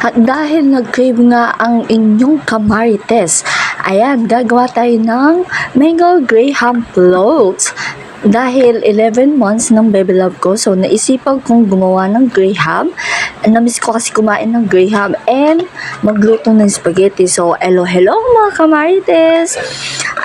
At dahil nag-crave nga ang inyong kamarites, ayan, gagawa tayo ng mango graham floats. Dahil 11 months ng baby love ko, so naisipan kong gumawa ng graham. Namiss ko kasi kumain ng graham and magluto ng spaghetti. So, hello mga kamarites!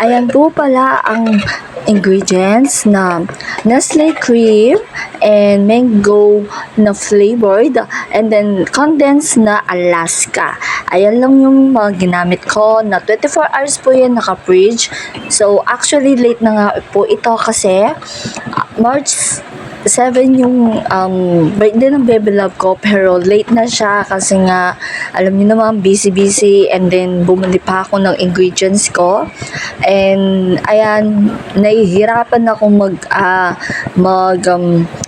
Ayan po pala ang ingredients na Nestle cream and mango na flavored and then condensed na Alaska. Ayan lang yung mga ginamit ko na 24 hours po yan naka-fridge. So actually late na nga po ito kasi March 7 yung birthday ng baby love ko, pero late na siya kasi nga alam niyo naman busy and then bumili pa ako ng ingredients ko and ayan nahihirapan ako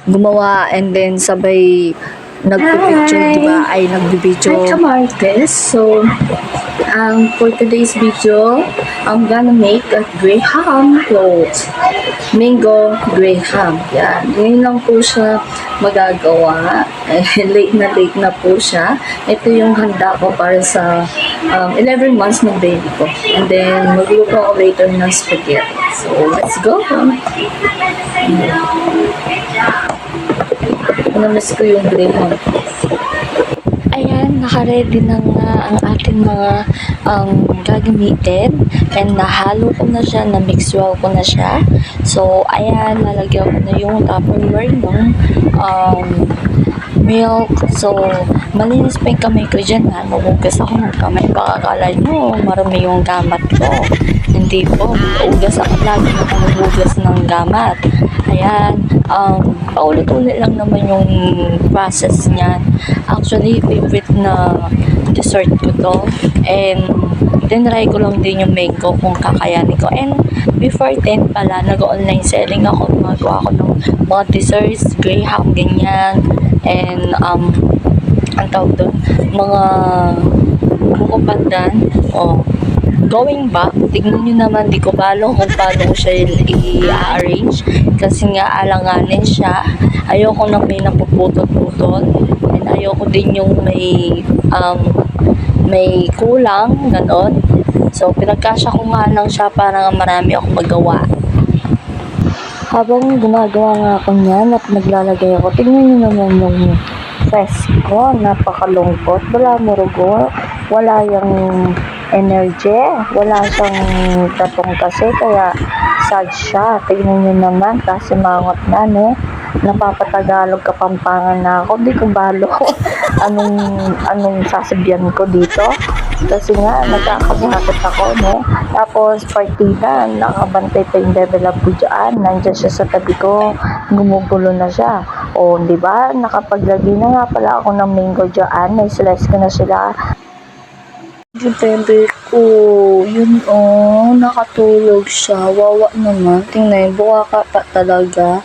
gumawa and then sabay nagpipicture, diba? Ay nagbibideo. Hi Kamartes! So, for today's video, I'm gonna make a graham float. Mango graham. Yan. Ngayon lang po siya magagawa. Late na po siya. Ito yung handa ko para sa 11 months ng baby ko. And then, magluto ako later ng spaghetti. So, let's go! Namiss ko yung graham. Ayan, naka-ready na nga ang ating mga gagamitin and nahalo ko na siya, na-mix well ko na siya. So, ayan, nalagyan ko na yung Tupperware ng milk. So, malinis pa yung kamay ko dyan ha. Magugas ako ng kamay. Baka akala nyo, marami yung gamat ko. Hindi po. Ugas ako. Lagi na ako magugas ng gamat. Ayan. Paulit-ulit lang naman yung process niyan. Actually, favorite na dessert ko to. And, tinry ko lang din yung mango kung kakayanin ko. And, before 10 pala, nag-online selling ako. Magawa ako ng mga desserts, graham, ganyan. And, ang tawag doon, mga buko pandan, going back, tignan nyo naman, di ko balo kung paano ko siya i-arrange kasi nga alanganin siya. Ayoko nang may napuputol-putol and ayoko din yung may kulang, ganon. So, pinagkasya ko nga lang siya para marami ako magawa. Habang gumagawa nga ako niyan at naglalagay ako, tignan nyo naman yung face ko, napakalungkot, wala murugo, wala yung energy, wala siyang tatong kasi, kaya sad siya. Tignan nyo naman, kasi mangot na, napapatagalog kapampangan na ako, di ko balo anong sasabihan ko dito. Kasi nga, nagkakabakit ako, Tapos, partida, nakabantay pa yung baby love ko dyan. Nandiyan siya sa tabi ko. Gumugulo na siya. Di ba? Nakapaglagay na nga pala ako ng mango dyan. Naislice ko na sila. Yung baby ko, yun nakatulog siya. Wawa naman. Tingnan, buka ka pa talaga.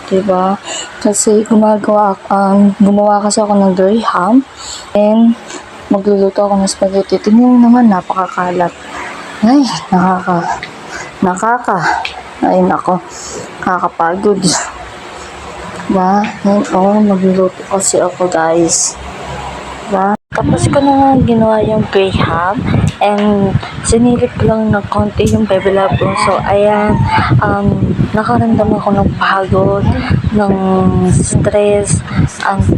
Diba? Kasi gumawa kasi ako ng graham and magluluto ako ng spaghetti. Tingnan naman, napakakalat. Ay, ay nako, nakakapagod. Diba? Magluluto kasi ako, guys. Diba? Tapos ko na nga ginawa yung graham and sinilip lang ng konti yung baby love ko. So, ayan, nakaramdam ako ng pagod, ng stress,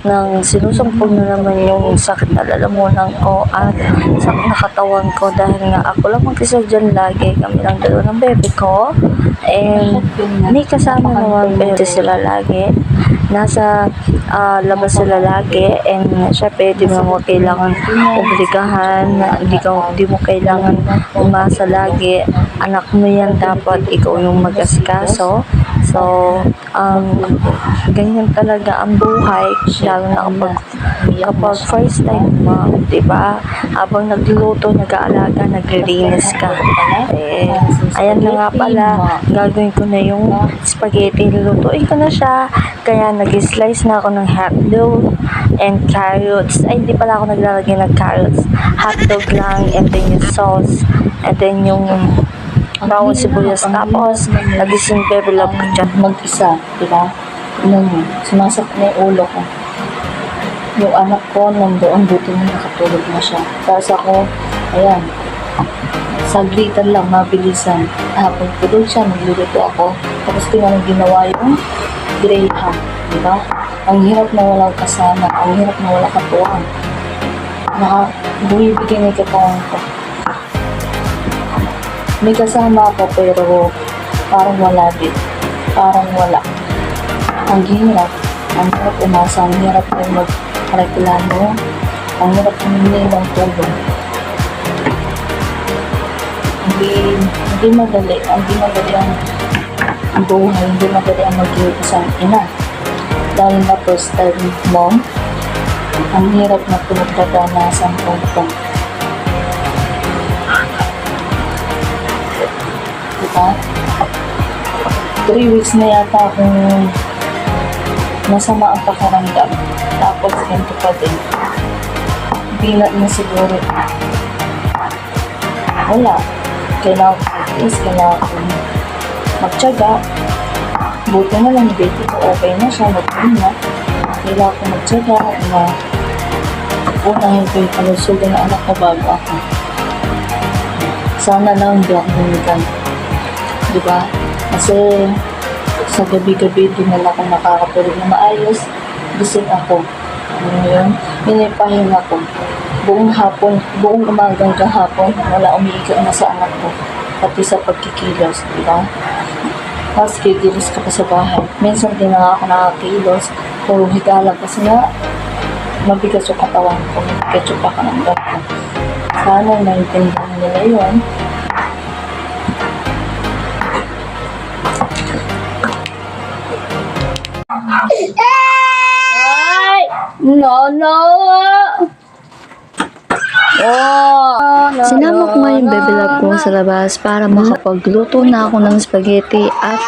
ng sinusumpong na naman yung sakit na lalamunan ko at sakit na katawan ko dahil nga ako lang mag-isa dyan lagi. Kami lang dalawa ng baby ko and may kasama naman pero sila lagi. Nasa labas sila lagi and syempre di mo kailangan obligahan, di mo kailangan umasa lagi. Anak mo yan, dapat ikaw yung mag-asikaso. So, ganyan talaga ang buhay, lalo na kapag first time mo, diba? Habang nagluluto, nag-aalaga, naglilinis ka. Ayan na nga pala, gagawin ko na yung spaghetti, lulutuin ko na siya. Kaya nag-slice na ako ng hotdog and carrots. Ay, hindi pala ako naglalagay ng carrots. Hotdog lang, and then yung sauce, and then yung bawang sibuyas. Tapos, nagising baby love ko dyan. Mag-isa, diba? Tingnan mo, sumasakit na yung ulo ko. Yung anak ko nandoon, buti na nakatulog na siya. Tapos ako, ayan, saglitan lang, mabilisan. Pag tulog siya, nagluluto ako. Tapos tingnan ang ginawa yung graham, di ba? Ang hirap na walang kasama, ang hirap na walang katuwang. Bumibigay na yung katuwang ko. May kasama ako pero parang wala din. Parang wala. Ang hirap umasa, ang hirap din magreklamo, ang hirap humingi ng tulong. Hindi madali ang buhay, hindi madali ang maging isang ina. Dahil na first time mom, ang hirap na pinagdadanasan ko ito. Diba? 3 weeks na yata akong masama ang pakiramdam. Tapos ganito pa din. Hindi na siguro. Wala. Kailangan ko kailangan ko magtiyaga. Buti na lang, baby ko okay na siya, mag-in na. Kailangan ko magtiyaga na unahin ko yung kalusugan ng anak ko bago ako. Sana lang hindi ako humigan. Diba? Kasi sa gabi-gabi din na ako nakakatulog na maayos. Gising ako. Yun yung pahinga ko. Buong hapon, buong umagang kahapon, wala umiiga na sa anak ko. Pati sa pagkikilos, di ba? Tapos kikilos ka pa sa bahay. Minsan din na ako nakakilos. Puro higala kasi nga mabigas yung katawan ko. Mabigas yung pakanamdam ko. Sana naintindihan nila yun. Ay! No! Sinama ko nga yung baby love ko sa labas para makapagluto na ako ng spaghetti at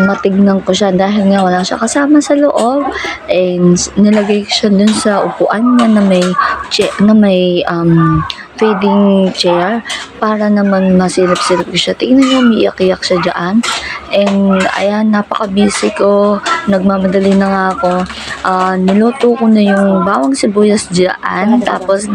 matignan ko siya dahil nga wala siya kasama sa loob. And nilagay ko siya dun sa upuan niya na may feeding chair para naman masilip-silip ko siya. Tingnan niyo, umiiyak-iyak siya dyan. And ayan, napaka-busy ko. Nagmamadali na nga ako. Niluto ko na yung bawang sibuyas dyan. Tapos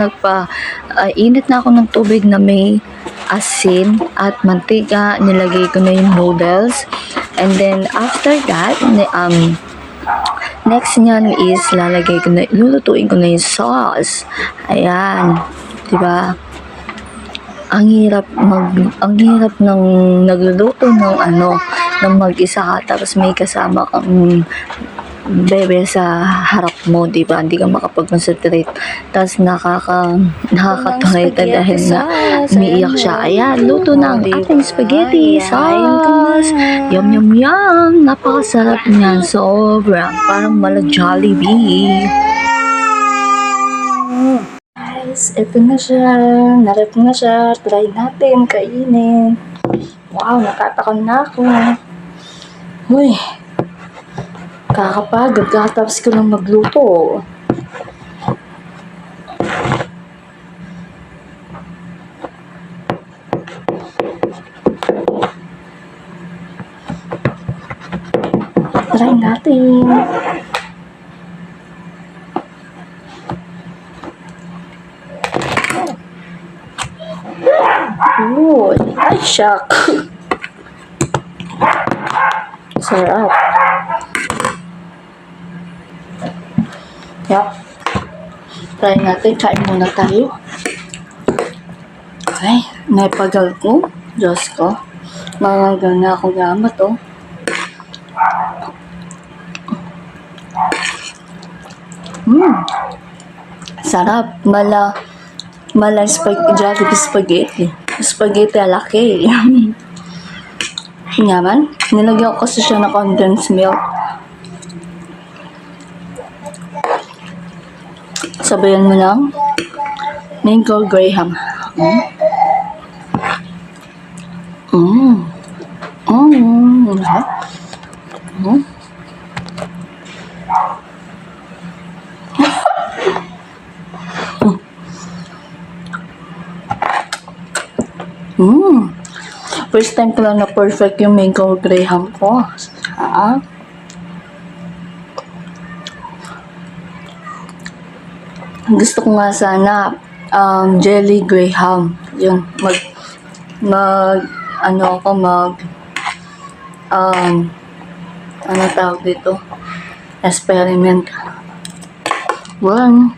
init na ako ng tubig na may asin at mantika. Nilagay ko na yung noodles. And then after that, next niyan is lulutuin ko na yung sauce. Ayan. Diba? Ang hirap ng nagluluto ng mag-isa ka tapos may kasama kang bebe sa harap mo, di ba? Hindi ka makapag-concentrate. Tapos nakakatuloy ka dahil na umiiyak siya. Ayan, luto na ang ating spaghetti sauce. Yum, yum, yum. Napakasarap niyan. Sobrang parang mala Jollibee. Guys, ito na siya. Narap na siya. Try natin. Kainin. Wow, nakatakam na ako. Uy. Kakapagod. Kakatapos ko lang magluto. Try natin. Uy, ay, shock. Sarap. Yup. Try natin. Kain muna tayo. Ay, naipagal ko. Diyos ko. Mangagal na ako gamat, oh. Sarap. Jollibee spaghetti. Spaghetti alaki. Yaman. Nilagyan ko kasi siya ng condensed milk. Sabayan mo lang. Mango graham. First time ko lang na perfect yung mango graham ko. Gusto ko nga sana jelly graham. Yung ano tawag dito? Experiment. One.